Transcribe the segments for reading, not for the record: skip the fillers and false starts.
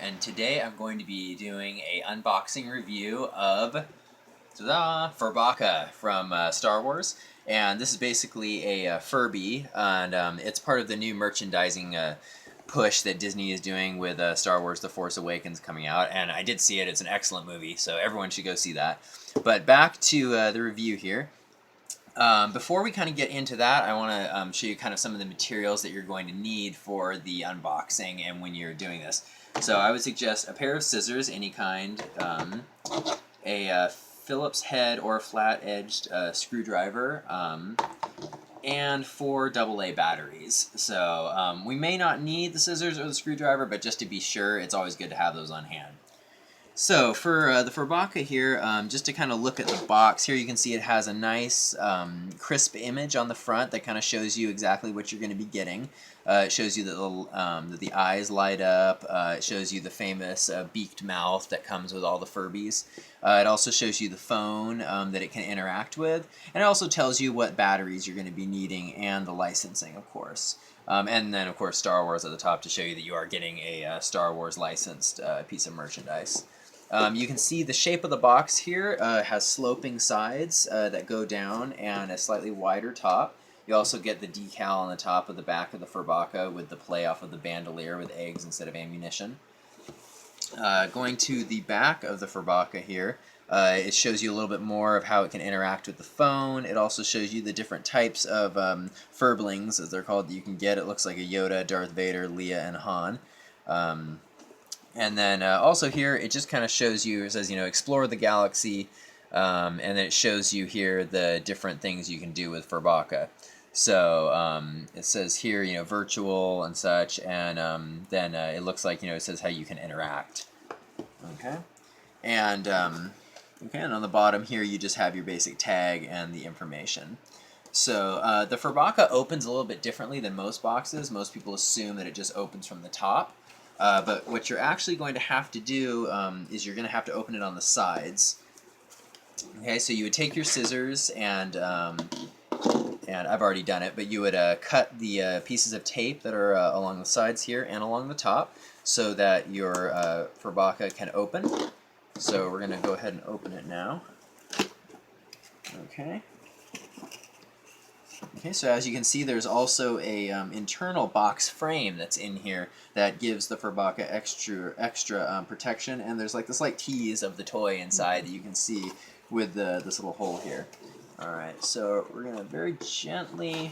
And today I'm going to be doing a unboxing review of Furbacca from Star Wars. And this is basically a Furby, and it's part of the new merchandising push that Disney is doing with Star Wars The Force Awakens coming out. And I did see it. It's an excellent movie, so everyone should go see that. But back to the review here. Before we kind of get into that, I want to show you kind of some of the materials that you're going to need for the unboxing and when you're doing this. So I would suggest a pair of scissors, any kind, a Phillips head or flat-edged screwdriver, and 4 AA batteries. So we may not need the scissors or the screwdriver, but just to be sure, it's always good to have those on hand. So for the Furbacca here, just to kind of look at the box here, you can see it has a nice crisp image on the front that kind of shows you exactly what you're going to be getting. It shows you that the eyes light up. It shows you the famous beaked mouth that comes with all the Furbies. It also shows you the phone that it can interact with. And it also tells you what batteries you're going to be needing and the licensing, of course. And then, of course, Star Wars at the top to show you that you are getting a Star Wars licensed piece of merchandise. You can see the shape of the box here has sloping sides that go down and a slightly wider top. You also get the decal on the top of the back of the Furbacca with the play off of the bandolier with eggs instead of ammunition. Going to the back of the Furbacca here, it shows you a little bit more of how it can interact with the phone. It also shows you the different types of Furblings, as they're called, that you can get. It looks like a Yoda, Darth Vader, Leia, and Han. And then also here, it just kind of shows you, it says, explore the galaxy, and then it shows you here the different things you can do with Furbacca. So it says here, virtual and such, and then it looks like, it says how you can interact. Okay. And, and on the bottom here, you just have your basic tag and the information. So the Furbacca opens a little bit differently than most boxes. Most people assume that it just opens from the top. But what you're actually going to have to do is you're going to have to open it on the sides. Okay, so you would take your scissors and I've already done it, but you would cut the pieces of tape that are along the sides here and along the top so that your Furbacca can open. So we're going to go ahead and open it now. Okay. Okay, so as you can see, there's also a internal box frame that's in here that gives the Furbacca extra protection, and there's like the slight tease of the toy inside that you can see with this little hole here. All right, so we're gonna very gently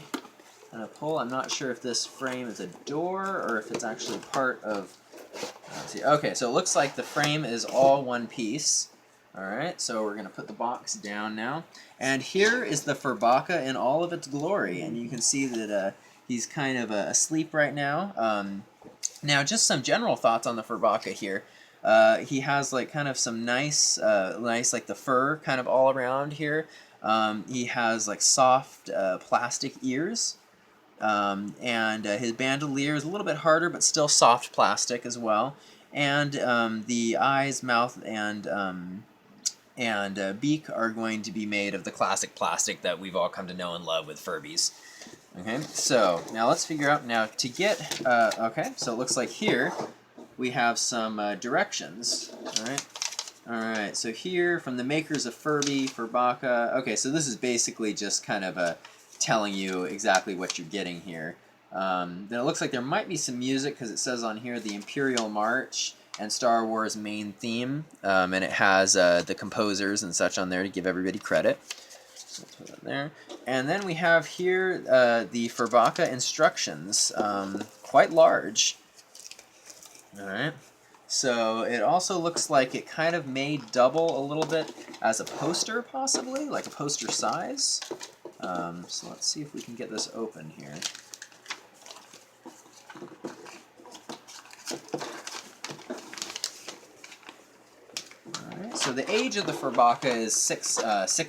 kind of pull. I'm not sure if this frame is a door or if it's actually part of. Let's see. Okay, so it looks like the frame is all one piece. Alright, so we're going to put the box down now. And here is the Furbacca in all of its glory. And you can see that he's kind of asleep right now. Now, just some general thoughts on the Furbacca here. He has like kind of some nice like the fur kind of all around here. He has like soft plastic ears. And his bandolier is a little bit harder, but still soft plastic as well. And the eyes, mouth, and beak are going to be made of the classic plastic that we've all come to know and love with Furbies. Okay, so now let's figure out now to get, okay, so it looks like here we have some directions, Alright, so here from the makers of Furby, Furbacca, okay, so this is basically just kind of telling you exactly what you're getting here. Then it looks like there might be some music because it says on here the Imperial March and Star Wars main theme, and it has the composers and such on there to give everybody credit. So let's put that there. And then we have here the Furbacca instructions, quite large. Alright, so it also looks like it kind of may double a little bit as a poster, possibly, like a poster size. So let's see if we can get this open here. So the age of the Furbacca is 6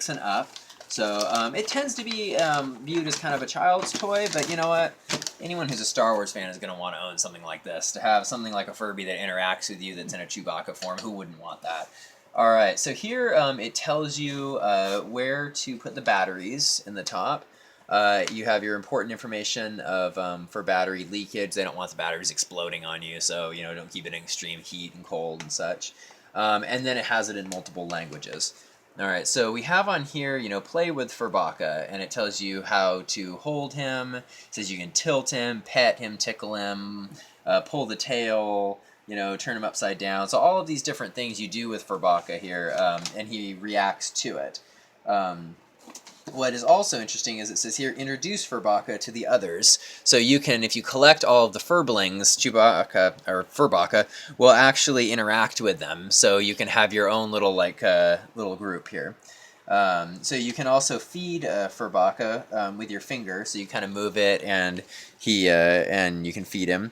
and up. So it tends to be viewed as kind of a child's toy, but you know what? Anyone who's a Star Wars fan is going to want to own something like this. To have something like a Furby that interacts with you that's in a Chewbacca form, who wouldn't want that? Alright, so here it tells you where to put the batteries in the top. You have your important information of for battery leakage. They don't want the batteries exploding on you, so don't keep it in extreme heat and cold and such. And then it has it in multiple languages. All right, so we have on here, play with Furbacca, and it tells you how to hold him. It says you can tilt him, pet him, tickle him, pull the tail, turn him upside down. So all of these different things you do with Furbacca here, and he reacts to it. What is also interesting is it says here, introduce Furbacca to the others. So you can, if you collect all of the Furblings, Chewbacca, or Furbacca, will actually interact with them. So you can have your own little, little group here. So you can also feed Furbacca with your finger. So you kind of move it, and and you can feed him.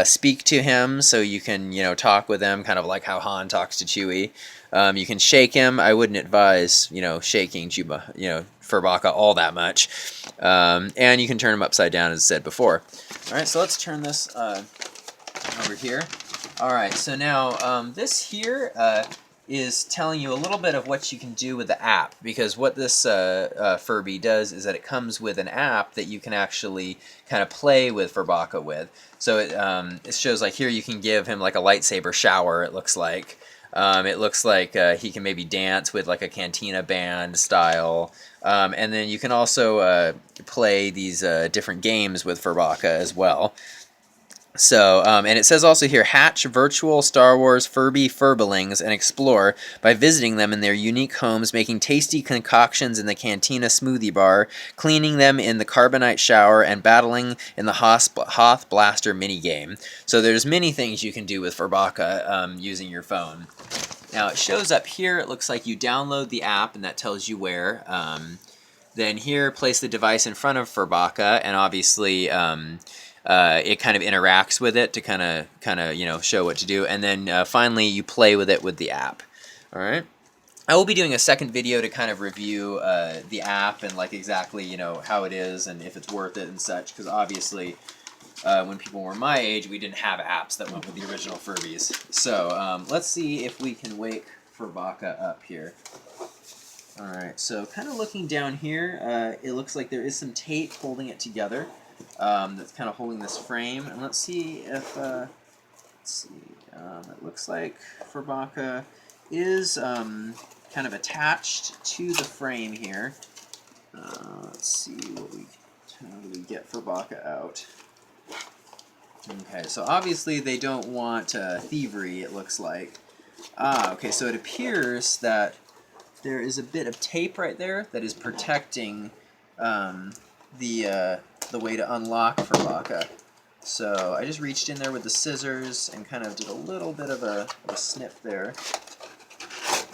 Speak to him, so you can talk with him, kind of like how Han talks to Chewie. You can shake him. I wouldn't advise shaking Furbacca all that much. And you can turn him upside down, as I said before. All right, so let's turn this over here. All right, so now this here is telling you a little bit of what you can do with the app, because what this Furby does is that it comes with an app that you can actually kind of play with Furbacca with. So it shows, like, here you can give him like a lightsaber shower, it looks like. It looks like he can maybe dance with like a cantina band style. And then you can also play these different games with Furbacca as well. So, and it says also here, hatch virtual Star Wars Furby Furblings and explore by visiting them in their unique homes, making tasty concoctions in the Cantina smoothie bar, cleaning them in the Carbonite shower, and battling in the Hoth Blaster minigame. So there's many things you can do with Furbacca using your phone. Now it shows up here, it looks like you download the app, and that tells you where. Then here, place the device in front of Furbacca, and obviously it kind of interacts with it to kind of show what to do, and then finally you play with it with the app. All right. I will be doing a second video to kind of review the app and like exactly how it is and if it's worth it and such, because obviously when people were my age, we didn't have apps that went with the original Furbies. So let's see if we can wake Furbacca up here. Alright, so kind of looking down here, it looks like there is some tape holding it together. That's kind of holding this frame. And let's see if, it looks like Furbacca is kind of attached to the frame here. Let's see how do we get Furbacca out. Okay, so obviously they don't want thievery, it looks like. Okay, so it appears that there is a bit of tape right there that is protecting the way to unlock Furbacca. So I just reached in there with the scissors and kind of did a little bit of a snip there.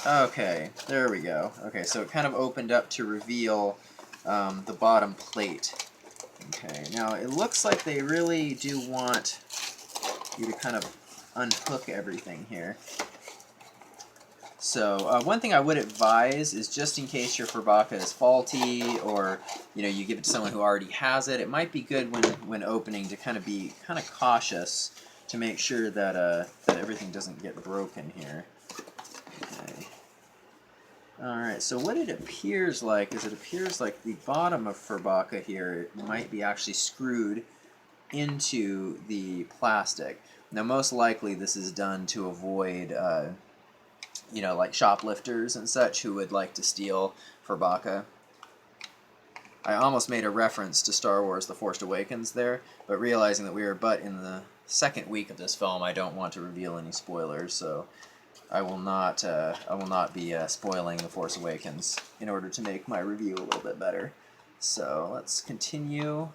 Okay, there we go. Okay, so it kind of opened up to reveal the bottom plate. Okay, now it looks like they really do want you to kind of unhook everything here. So one thing I would advise is, just in case your Furbacca is faulty, or you give it to someone who already has it, it might be good when opening to kind of be cautious to make sure that that everything doesn't get broken here. Okay. Alright, so what it appears like is the bottom of Furbacca here might be actually screwed into the plastic. Now most likely this is done to avoid like shoplifters and such who would like to steal Furbacca. I almost made a reference to Star Wars The Force Awakens there, but realizing that we are but in the second week of this film, I don't want to reveal any spoilers, so I will not be spoiling The Force Awakens in order to make my review a little bit better. So let's continue.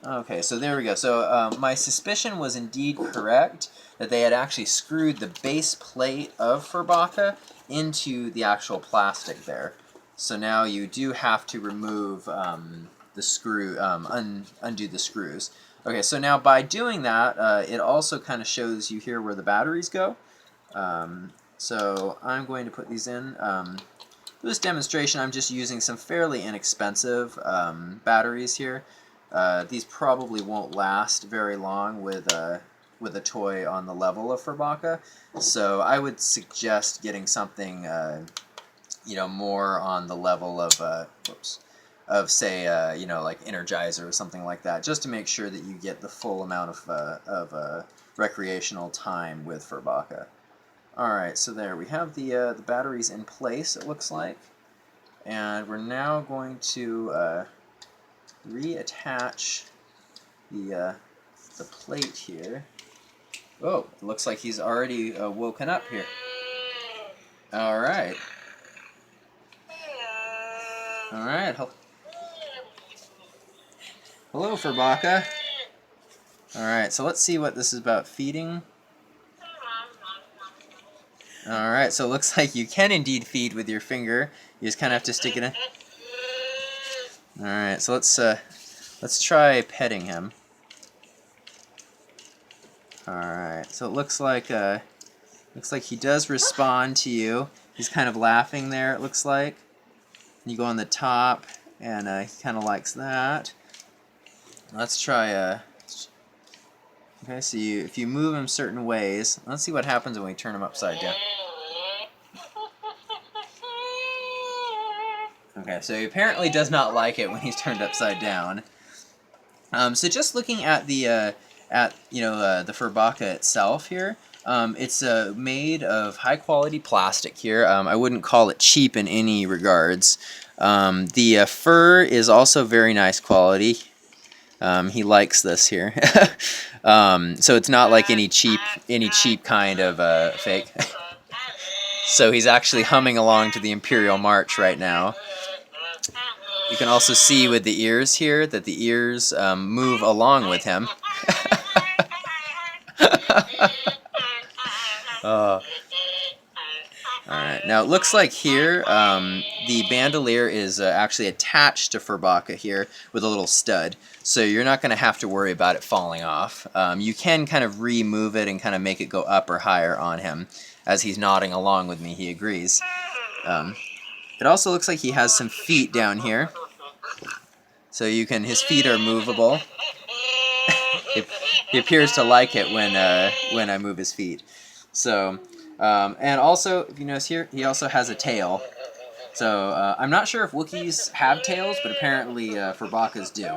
Okay, so there we go. So my suspicion was indeed correct, that they had actually screwed the base plate of Furbacca into the actual plastic there. So now you do have to remove the screw, undo the screws. Okay, so now by doing that, it also kind of shows you here where the batteries go. So I'm going to put these in. For this demonstration, I'm just using some fairly inexpensive batteries here. These probably won't last very long with a toy on the level of Furbacca, so I would suggest getting something you know, more on the level of say you know, like Energizer or something like that, just to make sure that you get the full amount of recreational time with Furbacca. All right, so there we have the batteries in place. It looks like, and we're now going to reattach the plate here. Oh, it looks like he's already woken up here. All right. All right. Hello, Furbacca. All right, so let's see what this is about feeding. All right, so it looks like you can indeed feed with your finger. You just kind of have to stick it in. All right, so let's try petting him. All right, so it looks like he does respond to you. He's kind of laughing there. It looks like. You go on the top, and he kind of likes that. Let's try. Okay, so if you move him certain ways, let's see what happens when we turn him upside down. Okay, so he apparently does not like it when he's turned upside down. So just looking at the the Furbacca itself here, it's made of high quality plastic here. I wouldn't call it cheap in any regards. The fur is also very nice quality. He likes this here. So it's not like any cheap kind of fake. So he's actually humming along to the Imperial March right now. You can also see with the ears here that the ears move along with him. Alright, now it looks like here the bandolier is actually attached to Furbacca here with a little stud, so you're not going to have to worry about it falling off. You can kind of remove it and kind of make it go up or higher on him. As he's nodding along with me, he agrees. It also looks like he has some feet down here, so his feet are movable. He appears to like it when I move his feet. So, and also, if you notice here, he also has a tail. So, I'm not sure if Wookiees have tails, but apparently Furbacca's do.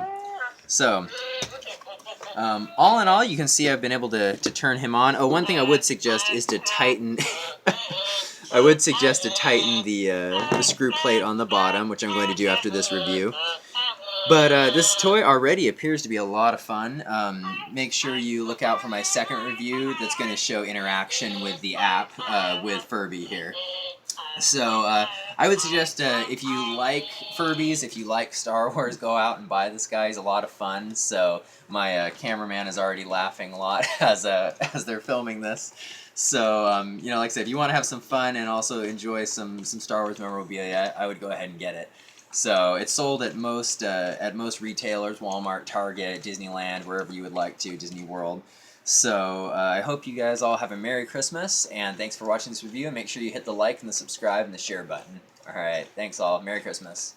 So, all in all, you can see I've been able to turn him on. Oh, one thing I would suggest is to tighten... I would suggest to tighten the screw plate on the bottom, which I'm going to do after this review. But this toy already appears to be a lot of fun. Make sure you look out for my second review that's going to show interaction with the app with Furby here. So I would suggest if you like Furbies, if you like Star Wars, go out and buy this guy. He's a lot of fun. So my cameraman is already laughing a lot as they're filming this. So you know, like I said, if you want to have some fun and also enjoy some Star Wars memorabilia, I would go ahead and get it. So it's sold at most retailers, Walmart, Target, Disneyland, wherever you would like to, Disney World. So I hope you guys all have a Merry Christmas, and thanks for watching this review, and make sure you hit the like and the subscribe and the share button. Alright, thanks all. Merry Christmas.